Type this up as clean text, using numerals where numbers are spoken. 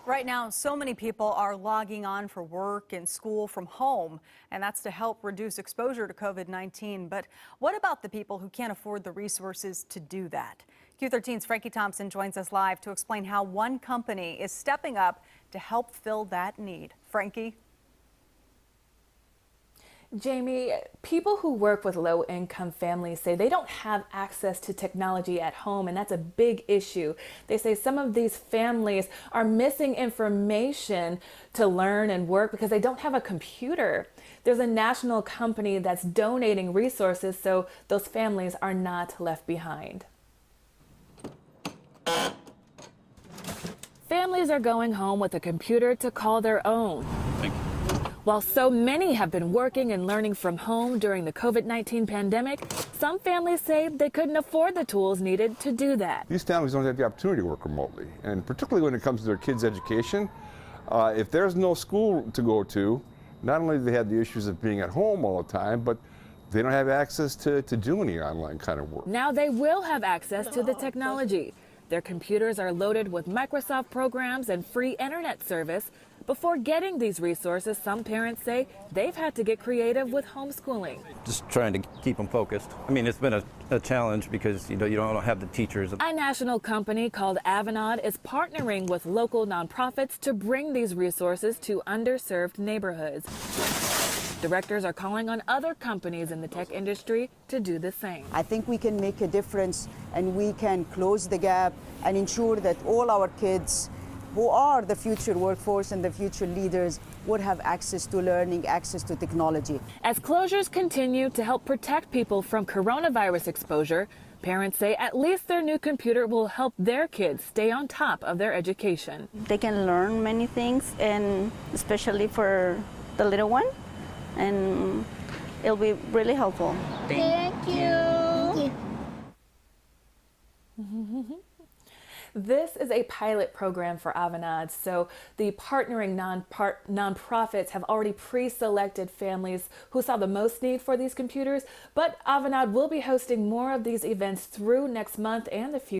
Right now, so many people are logging on for work and school from home, and that's to help reduce exposure to COVID-19. But what about the people who can't afford the resources to do that? Q13's Frankie Thompson joins us live to explain how one company is stepping up to help fill that need. Frankie? Jamie, people who work with low-income families say they don't have access to technology at home, and that's a big issue. They say some of these families are missing information to learn and work because they don't have a computer. There's a national company that's donating resources so those families are not left behind. Families are going home with a computer to call their own. While so many have been working and learning from home during the COVID-19 pandemic, some families say they couldn't afford the tools needed to do that. These families don't have the opportunity to work remotely, and particularly when it comes to their kids' education. If there's no school to go to, not only do they have the issues of being at home all the time, but they don't have access to do any online kind of work. Now they will have access to the technology. Their computers are loaded with Microsoft programs and free internet service. Before getting these resources, some parents say they've had to get creative with homeschooling. Just trying to keep them focused. I mean, it's been a challenge because you don't have the teachers. A national company called Avanade is partnering with local nonprofits to bring these resources to underserved neighborhoods. Directors are calling on other companies in the tech industry to do the same. I think we can make a difference, and we can close the gap and ensure that all our kids who are the future workforce and the future leaders would have access to learning, access to technology. As closures continue to help protect people from coronavirus exposure, parents say at least their new computer will help their kids stay on top of their education. They can learn many things, and especially for the little one, and it'll be really helpful. Thank you. This is a pilot program for Avanade, so the partnering nonprofits have already pre-selected families who saw the most need for these computers, but Avanade will be hosting more of these events through next month and the future.